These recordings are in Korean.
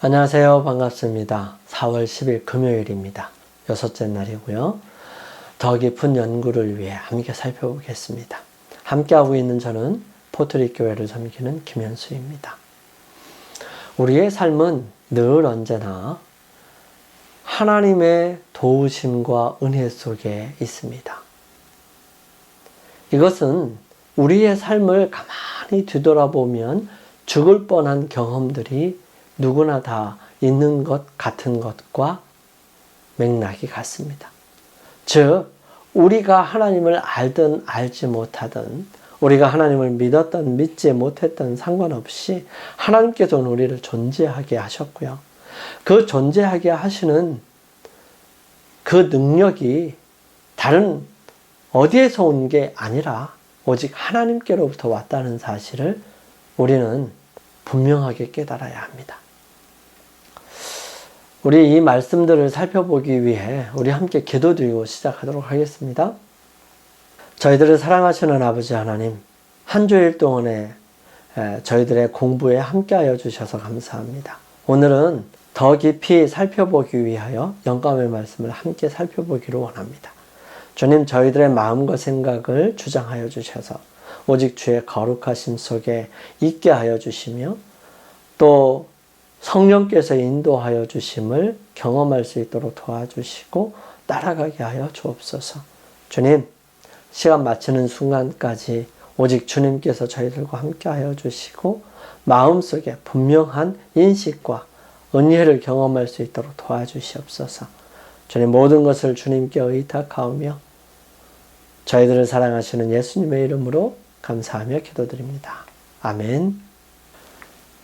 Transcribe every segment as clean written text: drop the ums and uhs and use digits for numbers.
안녕하세요. 반갑습니다. 4월 10일 금요일입니다. 여섯째 날이고요. 더 깊은 연구를 위해 함께 살펴보겠습니다. 함께하고 있는 저는 포트리 교회를 섬기는 김현수입니다. 우리의 삶은 늘 언제나 하나님의 도우심과 은혜 속에 있습니다. 이것은 우리의 삶을 가만히 뒤돌아보면 죽을 뻔한 경험들이 누구나 다 있는 것 같은 것과 맥락이 같습니다. 즉, 우리가 하나님을 알든 알지 못하든, 우리가 하나님을 믿었든 믿지 못했든 상관없이 하나님께서는 우리를 존재하게 하셨고요. 그 존재하게 하시는 그 능력이 다른 어디에서 온 게 아니라 오직 하나님께로부터 왔다는 사실을 우리는 분명하게 깨달아야 합니다. 우리 이 말씀들을 살펴보기 위해 우리 함께 기도드리고 시작하도록 하겠습니다. 저희들을 사랑하시는 아버지 하나님, 한 주일 동안에 저희들의 공부에 함께하여 주셔서 감사합니다. 오늘은 더 깊이 살펴보기 위하여 영감의 말씀을 함께 살펴보기를 원합니다. 주님, 저희들의 마음과 생각을 주장하여 주셔서 오직 주의 거룩하심 속에 있게 하여 주시며 또 성령께서 인도하여 주심을 경험할 수 있도록 도와주시고 따라가게 하여 주옵소서. 주님, 시간 마치는 순간까지 오직 주님께서 저희들과 함께 하여 주시고 마음속에 분명한 인식과 은혜를 경험할 수 있도록 도와주시옵소서. 주님, 모든 것을 주님께 의탁하오며 저희들을 사랑하시는 예수님의 이름으로 감사하며 기도드립니다. 아멘.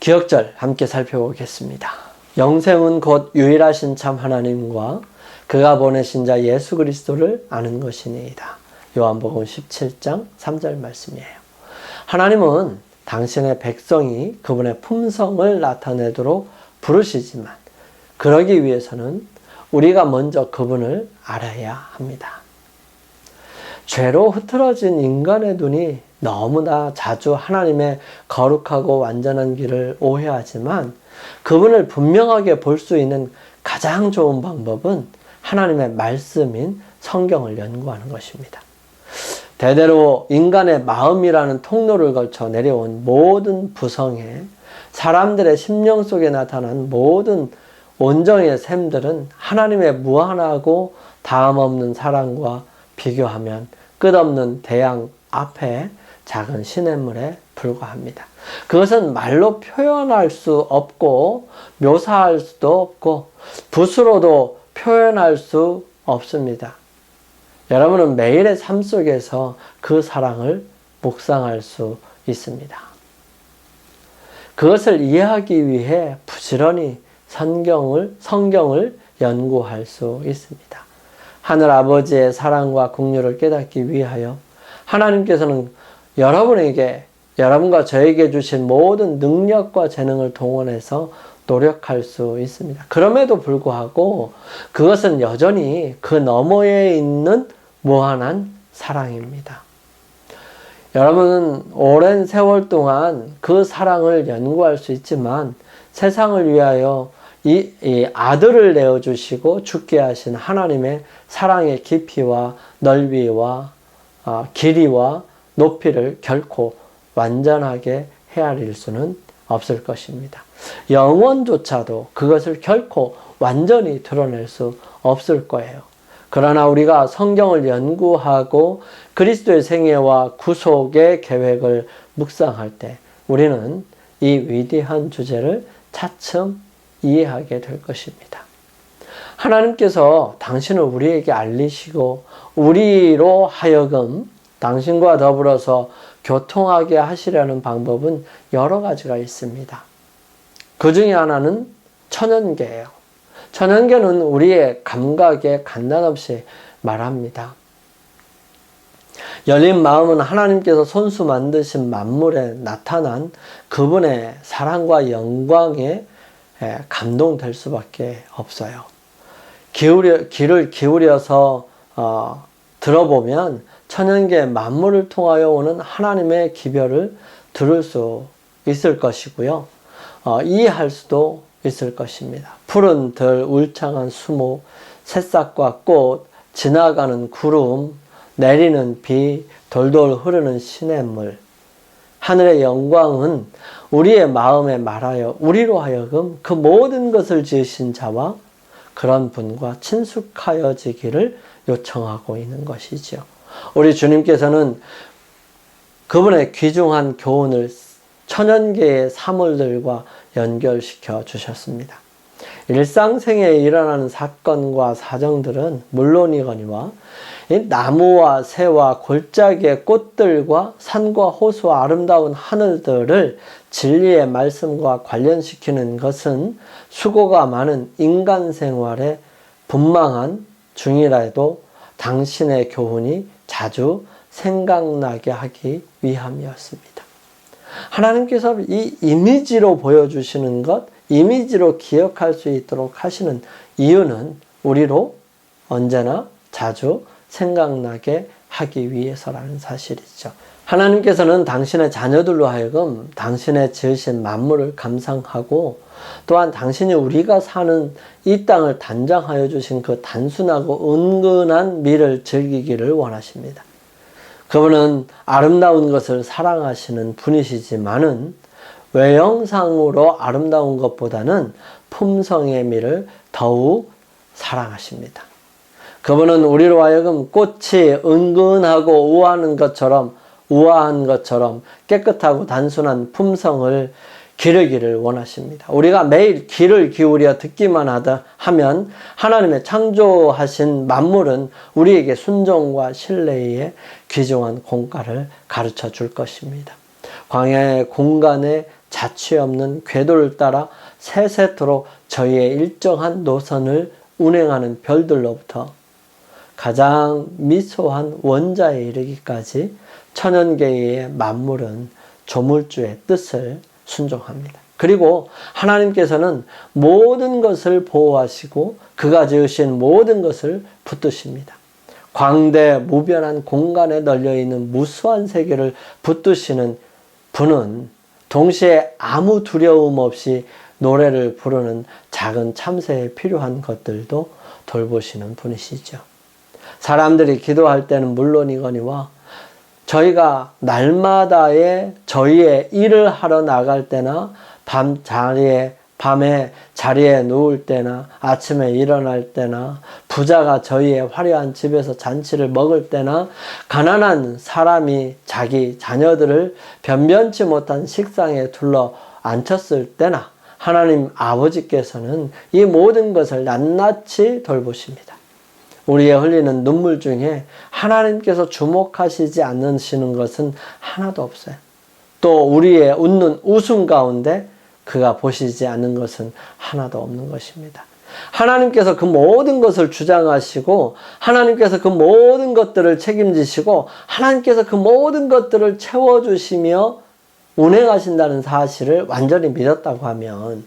기억절 함께 살펴보겠습니다. 영생은 곧 유일하신 참 하나님과 그가 보내신 자 예수 그리스도를 아는 것이니이다. 요한복음 17장 3절 말씀이에요. 하나님은 당신의 백성이 그분의 품성을 나타내도록 부르시지만 그러기 위해서는 우리가 먼저 그분을 알아야 합니다. 죄로 흐트러진 인간의 눈이 너무나 자주 하나님의 거룩하고 완전한 길을 오해하지만 그분을 분명하게 볼 수 있는 가장 좋은 방법은 하나님의 말씀인 성경을 연구하는 것입니다. 대대로 인간의 마음이라는 통로를 걸쳐 내려온 모든 부성에 사람들의 심령 속에 나타난 모든 온정의 샘들은 하나님의 무한하고 다음없는 사랑과 비교하면 끝없는 대양 앞에 작은 시냇물에 불과합니다. 그것은 말로 표현할 수 없고 묘사할 수도 없고 붓으로도 표현할 수 없습니다. 여러분은 매일의 삶 속에서 그 사랑을 묵상할 수 있습니다. 그것을 이해하기 위해 부지런히 성경을 연구할 수 있습니다. 하늘 아버지의 사랑과 긍휼을 깨닫기 위하여 하나님께서는 여러분과 저에게 주신 모든 능력과 재능을 동원해서 노력할 수 있습니다. 그럼에도 불구하고 그것은 여전히 그 너머에 있는 무한한 사랑입니다. 여러분은 오랜 세월 동안 그 사랑을 연구할 수 있지만 세상을 위하여 이 아들을 내어주시고 죽게 하신 하나님의 사랑의 깊이와 넓이와 길이와 높이를 결코 완전하게 헤아릴 수는 없을 것입니다. 영혼조차도 그것을 결코 완전히 드러낼 수 없을 거예요. 그러나 우리가 성경을 연구하고 그리스도의 생애와 구속의 계획을 묵상할 때 우리는 이 위대한 주제를 차츰 이해하게 될 것입니다. 하나님께서 당신을 우리에게 알리시고 우리로 하여금 당신과 더불어서 교통하게 하시려는 방법은 여러 가지가 있습니다. 그 중에 하나는 천연계예요. 천연계는 우리의 감각에 간단없이 말합니다. 열린 마음은 하나님께서 손수 만드신 만물에 나타난 그분의 사랑과 영광에 감동될 수밖에 없어요. 귀를 기울여서 들어보면 천연계 만물을 통하여 오는 하나님의 기별을 들을 수 있을 것이고요. 이해할 수도 있을 것입니다. 푸른 들, 울창한 수목, 새싹과 꽃, 지나가는 구름, 내리는 비, 돌돌 흐르는 시냇물. 하늘의 영광은 우리의 마음에 말하여 우리로 하여금 그 모든 것을 지으신 자와 그런 분과 친숙하여지기를 요청하고 있는 것이지요. 우리 주님께서는 그분의 귀중한 교훈을 천연계의 사물들과 연결시켜 주셨습니다. 일상생에 일어나는 사건과 사정들은 물론이거니와 나무와 새와 골짜기의 꽃들과 산과 호수와 아름다운 하늘들을 진리의 말씀과 관련시키는 것은 수고가 많은 인간 생활에 분망한 중이라도 당신의 교훈이 자주 생각나게 하기 위함이었습니다. 하나님께서 이 이미지로 보여주시는 것, 이미지로 기억할 수 있도록 하시는 이유는 우리로 언제나 자주 생각나게 하기 위해서라는 사실이죠. 하나님께서는 당신의 자녀들로 하여금 당신의 지으신 만물을 감상하고 또한 당신이 우리가 사는 이 땅을 단장하여 주신 그 단순하고 은근한 미를 즐기기를 원하십니다. 그분은 아름다운 것을 사랑하시는 분이시지만은 외형상으로 아름다운 것보다는 품성의 미를 더욱 사랑하십니다. 그분은 우리로 하여금 꽃이 은근하고 우아한 것처럼 깨끗하고 단순한 품성을 기르기를 원하십니다. 우리가 매일 귀를 기울여 듣기만 하면 하나님의 창조하신 만물은 우리에게 순종과 신뢰의 귀중한 공과를 가르쳐 줄 것입니다. 광야의 공간에 자취 없는 궤도를 따라 세세토록 저희의 일정한 노선을 운행하는 별들로부터 가장 미소한 원자에 이르기까지 천연계의 만물은 조물주의 뜻을 순종합니다. 그리고 하나님께서는 모든 것을 보호하시고 그가 지으신 모든 것을 붙드십니다. 광대 무변한 공간에 널려있는 무수한 세계를 붙드시는 분은 동시에 아무 두려움 없이 노래를 부르는 작은 참새에 필요한 것들도 돌보시는 분이시죠. 사람들이 기도할 때는 물론이거니와 저희가 날마다의 저희의 일을 하러 나갈 때나 밤에 자리에 누울 때나 아침에 일어날 때나 부자가 저희의 화려한 집에서 잔치를 먹을 때나 가난한 사람이 자기 자녀들을 변변치 못한 식상에 둘러 앉혔을 때나 하나님 아버지께서는 이 모든 것을 낱낱이 돌보십니다. 우리의 흘리는 눈물 중에 하나님께서 주목하시지 않으시는 것은 하나도 없어요. 또 우리의 웃는 웃음 가운데 그가 보시지 않는 것은 하나도 없는 것입니다. 하나님께서 그 모든 것을 주장하시고 하나님께서 그 모든 것들을 책임지시고 하나님께서 그 모든 것들을 채워주시며 운행하신다는 사실을 완전히 믿었다고 하면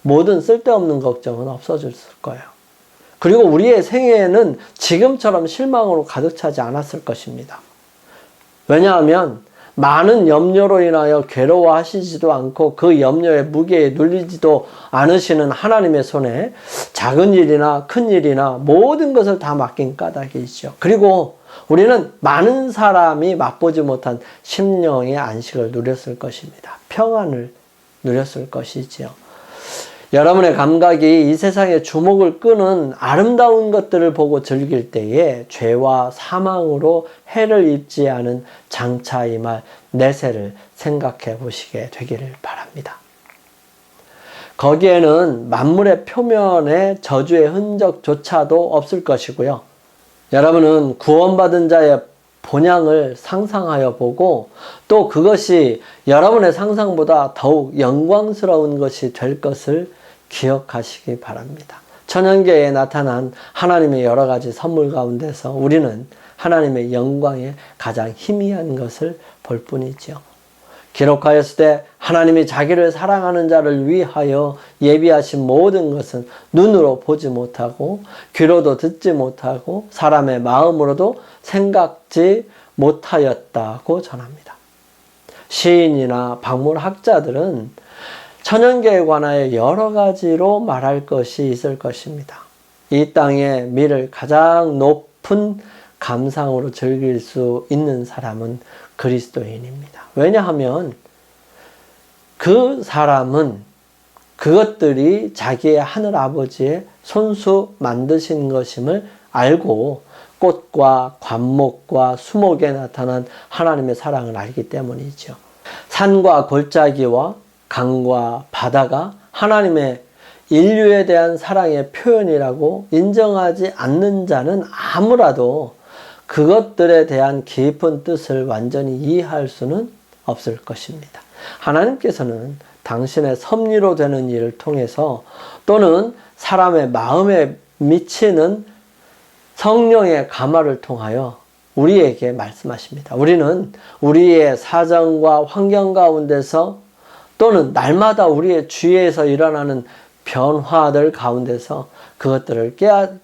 모든 쓸데없는 걱정은 없어질 거예요. 그리고 우리의 생애에는 지금처럼 실망으로 가득 차지 않았을 것입니다. 왜냐하면 많은 염려로 인하여 괴로워하시지도 않고 그 염려의 무게에 눌리지도 않으시는 하나님의 손에 작은 일이나 큰 일이나 모든 것을 다 맡긴 까닭이죠. 그리고 우리는 많은 사람이 맛보지 못한 심령의 안식을 누렸을 것입니다. 평안을 누렸을 것이지요. 여러분의 감각이 이 세상의 주목을 끄는 아름다운 것들을 보고 즐길 때에 죄와 사망으로 해를 입지 않은 장차 임할 내세를 생각해 보시게 되기를 바랍니다. 거기에는 만물의 표면에 저주의 흔적조차도 없을 것이고요. 여러분은 구원받은 자의 본향을 상상하여 보고 또 그것이 여러분의 상상보다 더욱 영광스러운 것이 될 것을 기억하시기 바랍니다. 천연계에 나타난 하나님의 여러 가지 선물 가운데서 우리는 하나님의 영광의 가장 희미한 것을 볼 뿐이죠. 기록하였을 때 하나님이 자기를 사랑하는 자를 위하여 예비하신 모든 것은 눈으로 보지 못하고 귀로도 듣지 못하고 사람의 마음으로도 생각지 못하였다고 전합니다. 시인이나 박물학자들은 천연계에 관하여 여러 가지로 말할 것이 있을 것입니다. 이 땅의 미를 가장 높은 감상으로 즐길 수 있는 사람은 그리스도인입니다. 왜냐하면 그 사람은 그것들이 자기의 하늘 아버지의 손수 만드신 것임을 알고 꽃과 관목과 수목에 나타난 하나님의 사랑을 알기 때문이죠. 산과 골짜기와 강과 바다가 하나님의 인류에 대한 사랑의 표현이라고 인정하지 않는 자는 아무라도 그것들에 대한 깊은 뜻을 완전히 이해할 수는 없을 것입니다. 하나님께서는 당신의 섭리로 되는 일을 통해서 또는 사람의 마음에 미치는 성령의 감화를 통하여 우리에게 말씀하십니다. 우리는 우리의 사정과 환경 가운데서 또는 날마다 우리의 주위에서 일어나는 변화들 가운데서 그것들을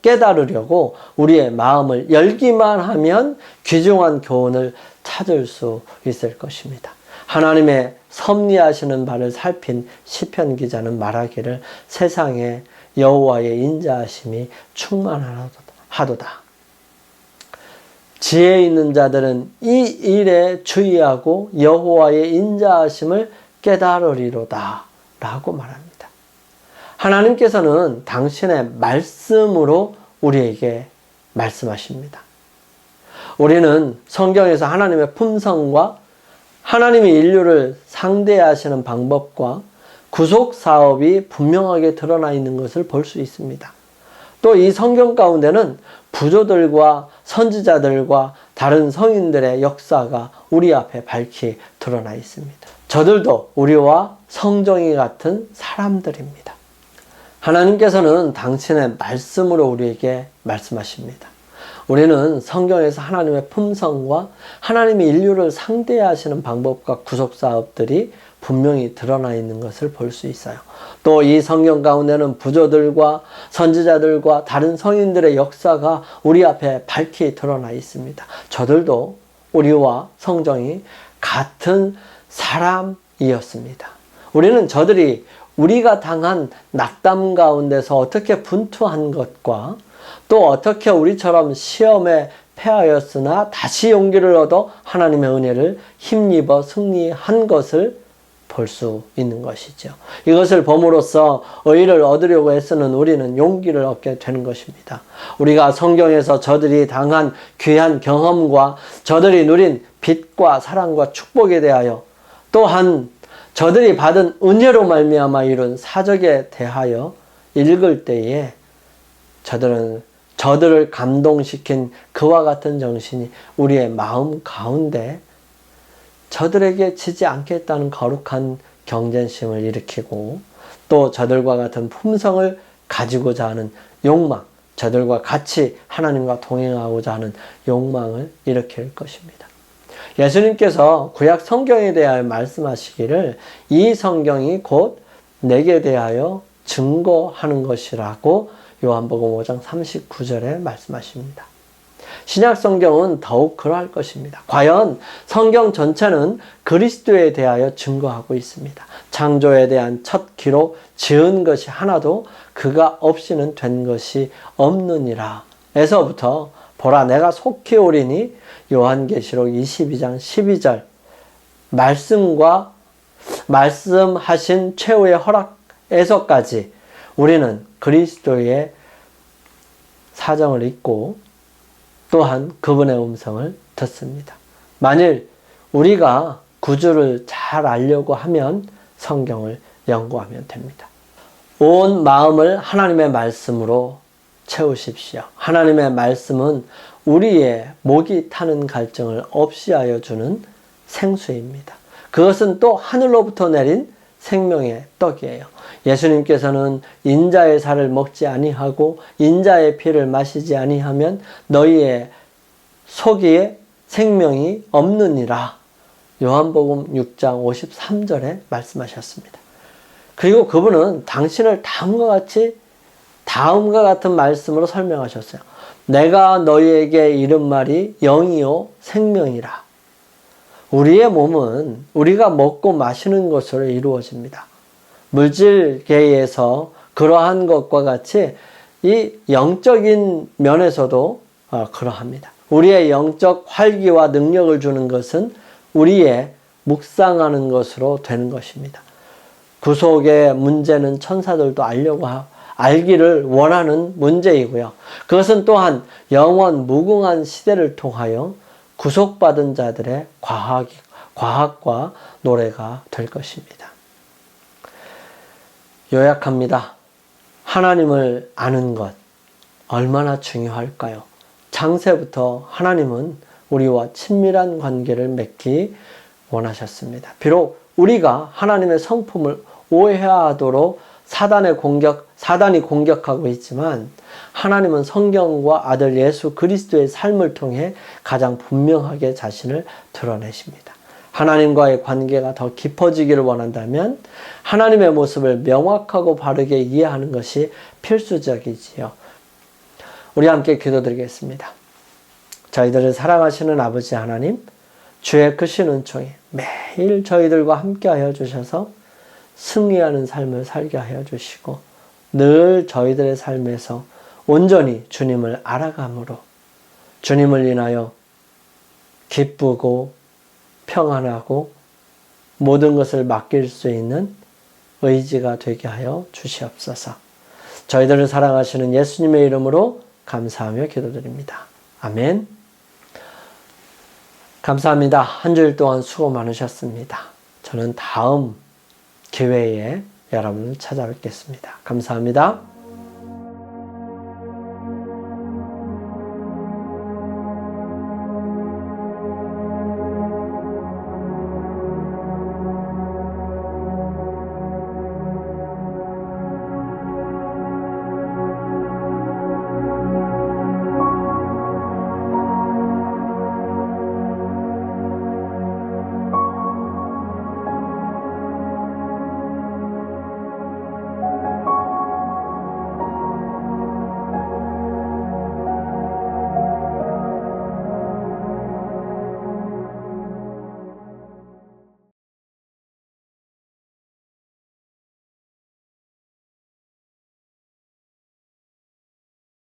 깨달으려고 우리의 마음을 열기만 하면 귀중한 교훈을 찾을 수 있을 것입니다. 하나님의 섭리하시는 바를 살핀 시편 기자는 말하기를 세상에 여호와의 인자하심이 충만하도다. 지혜 있는 자들은 이 일에 주의하고 여호와의 인자하심을 깨달으리로다 라고 말합니다. 하나님께서는 당신의 말씀으로 우리에게 말씀하십니다. 우리는 성경에서 하나님의 품성과 하나님이 인류를 상대하시는 방법과 구속 사업이 분명하게 드러나 있는 것을 볼 수 있습니다. 또 이 성경 가운데는 부조들과 선지자들과 다른 성인들의 역사가 우리 앞에 밝히 드러나 있습니다. 저들도 우리와 성정이 같은 사람들입니다. 하나님께서는 당신의 말씀으로 우리에게 말씀하십니다. 우리는 성경에서 하나님의 품성과 하나님이 인류를 상대하시는 방법과 구속사업들이 분명히 드러나 있는 것을 볼 수 있어요. 또 이 성경 가운데는 부조들과 선지자들과 다른 성인들의 역사가 우리 앞에 밝히 드러나 있습니다. 저들도 우리와 성정이 같은 사람이었습니다. 우리는 저들이 우리가 당한 낙담 가운데서 어떻게 분투한 것과 또 어떻게 우리처럼 시험에 패하였으나 다시 용기를 얻어 하나님의 은혜를 힘입어 승리한 것을 볼 수 있는 것이죠. 이것을 봄으로써 의의를 얻으려고 애쓰는 우리는 용기를 얻게 되는 것입니다. 우리가 성경에서 저들이 당한 귀한 경험과 저들이 누린 빛과 사랑과 축복에 대하여 또한 저들이 받은 은혜로 말미암아 이룬 사적에 대하여 읽을 때에 저들을 감동시킨 그와 같은 정신이 우리의 마음 가운데 저들에게 지지 않겠다는 거룩한 경쟁심을 일으키고 또 저들과 같은 품성을 가지고자 하는 욕망, 저들과 같이 하나님과 동행하고자 하는 욕망을 일으킬 것입니다. 예수님께서 구약 성경에 대하여 말씀하시기를 이 성경이 곧 내게 대하여 증거하는 것이라고 요한복음 5장 39절에 말씀하십니다. 신약 성경은 더욱 그러할 것입니다. 과연 성경 전체는 그리스도에 대하여 증거하고 있습니다. 창조에 대한 첫 기록 지은 것이 하나도 그가 없이는 된 것이 없느니라 에서부터 보라 내가 속히 오리니 요한계시록 22장 12절 말씀과 말씀하신 최후의 허락에서까지 우리는 그리스도의 사정을 읽고 또한 그분의 음성을 듣습니다. 만일 우리가 구주를 잘 알려고 하면 성경을 연구하면 됩니다. 온 마음을 하나님의 말씀으로 채우십시오. 하나님의 말씀은 우리의 목이 타는 갈증을 없이 하여 주는 생수입니다. 그것은 또 하늘로부터 내린 생명의 떡이에요. 예수님께서는 인자의 살을 먹지 아니하고 인자의 피를 마시지 아니하면 너희의 속에 생명이 없느니라. 요한복음 6장 53절에 말씀하셨습니다. 그리고 그분은 당신을 다음과 같은 말씀으로 설명하셨어요. 내가 너희에게 이른 말이 영이요 생명이라. 우리의 몸은 우리가 먹고 마시는 것으로 이루어집니다. 물질계에서 그러한 것과 같이 이 영적인 면에서도 그러합니다. 우리의 영적 활기와 능력을 주는 것은 우리의 묵상하는 것으로 되는 것입니다. 구속의 문제는 천사들도 알기를 원하는 문제이고요. 그것은 또한 영원 무궁한 시대를 통하여 구속받은 자들의 과학과 노래가 될 것입니다. 요약합니다. 하나님을 아는 것 얼마나 중요할까요? 창세부터 하나님은 우리와 친밀한 관계를 맺기 원하셨습니다. 비록 우리가 하나님의 성품을 오해하도록 사단이 공격하고 있지만 하나님은 성경과 아들 예수 그리스도의 삶을 통해 가장 분명하게 자신을 드러내십니다. 하나님과의 관계가 더 깊어지기를 원한다면 하나님의 모습을 명확하고 바르게 이해하는 것이 필수적이지요. 우리 함께 기도드리겠습니다. 저희들을 사랑하시는 아버지 하나님, 주의 크신 은총이 매일 저희들과 함께하여 주셔서 승리하는 삶을 살게 하여 주시고 늘 저희들의 삶에서 온전히 주님을 알아감으로 주님을 인하여 기쁘고 평안하고 모든 것을 맡길 수 있는 의지가 되게 하여 주시옵소서. 저희들을 사랑하시는 예수님의 이름으로 감사하며 기도드립니다. 아멘. 감사합니다. 한 주일 동안 수고 많으셨습니다. 저는 다음 기회에 여러분을 찾아뵙겠습니다. 감사합니다.